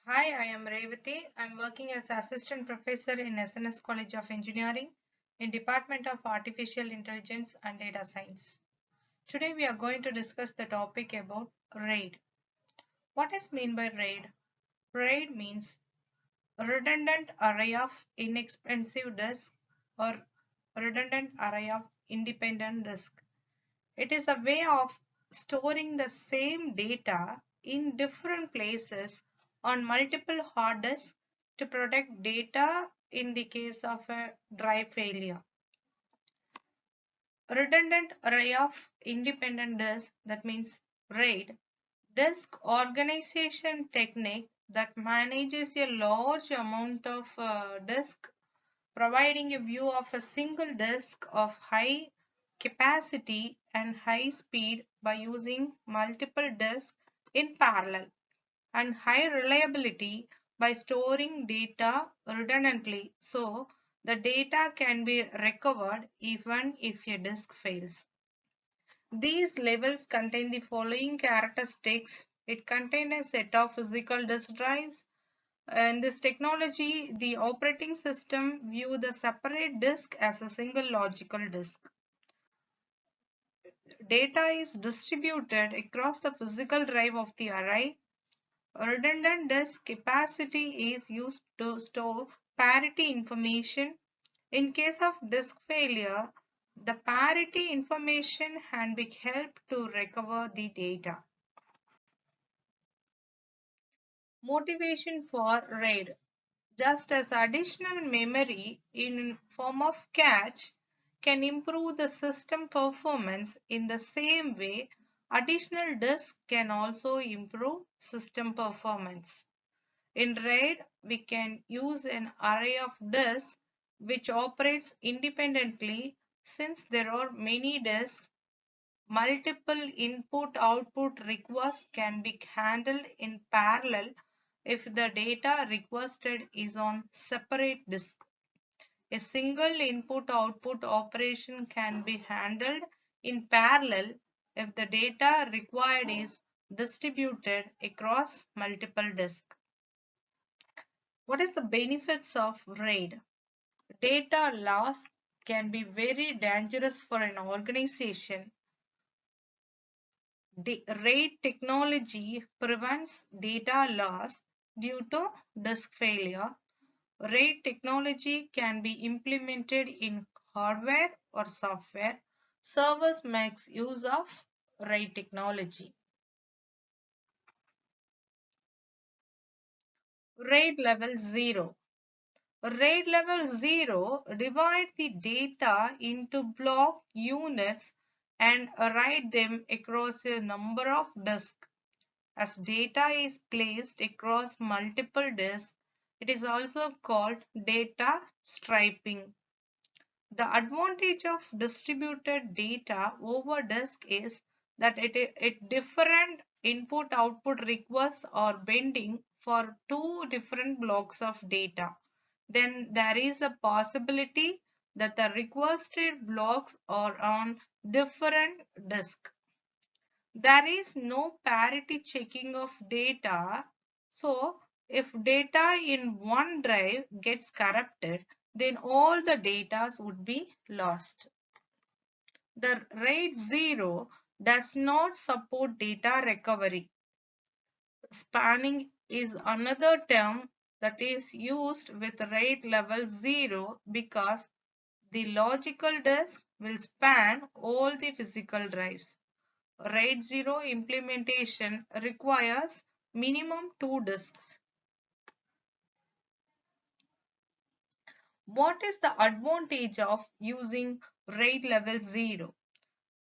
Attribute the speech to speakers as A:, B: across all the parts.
A: Hi, I am Revathi. I'm working as Assistant Professor in SNS College of Engineering in Department of Artificial Intelligence and Data Science. Today we are going to discuss the topic about RAID. What is meant by RAID? RAID means redundant array of inexpensive disk or redundant array of independent disk. It is a way of storing the same data in different places on multiple hard disks to protect data in the case of a drive failure. Redundant array of independent disks, that means RAID, disk organization technique that manages a large amount of disk, providing a view of a single disk of high capacity and high speed by using multiple disks in parallel, and high reliability by storing data redundantly so the data can be recovered even if a disk fails. These levels contain the following characteristics. It contains a set of physical disk drives. In this technology, the operating system views the separate disk as a single logical disk. Data is distributed across the physical drive of the array. Redundant disk capacity is used to store parity information. In case of disk failure, the parity information can be helped to recover the data. Motivation for RAID. Just as additional memory in form of cache can improve the system performance, in the same way, additional disk can also improve system performance. In RAID, we can use an array of disks which operates independently. Since there are many disks, multiple input-output requests can be handled in parallel if the data requested is on separate disk. A single input-output operation can be handled in parallel if the data required is distributed across multiple disks. What is the benefits of RAID? Data loss can be very dangerous for an organization. RAID technology prevents data loss due to disk failure. RAID technology can be implemented in hardware or software. Servers makes use of RAID technology. RAID level 0. RAID level 0 divide the data into block units and write them across a number of disks. As data is placed across multiple disks, it is also called data striping. The advantage of distributed data over disk is that it different input-output requests are bending for two different blocks of data. Then there is a possibility that the requested blocks are on different disk. There is no parity checking of data. So if data in one drive gets corrupted, then all the data would be lost. The RAID 0 does not support data recovery. Spanning is another term that is used with RAID level 0 because the logical disk will span all the physical drives. RAID 0 implementation requires minimum 2 disks. What is the advantage of using RAID level 0?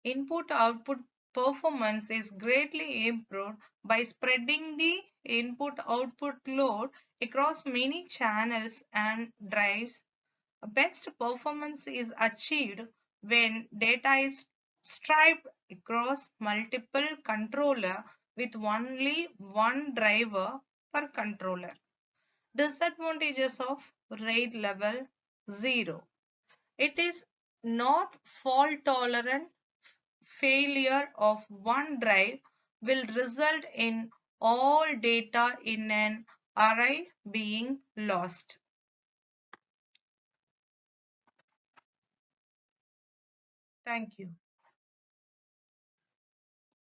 A: Input-output performance is greatly improved by spreading the input-output load across many channels and drives. Best performance is achieved when data is striped across multiple controllers with only one driver per controller. Disadvantages of RAID level 0. It is not fault tolerant. Failure of one drive will result in all data in an array being lost. Thank you.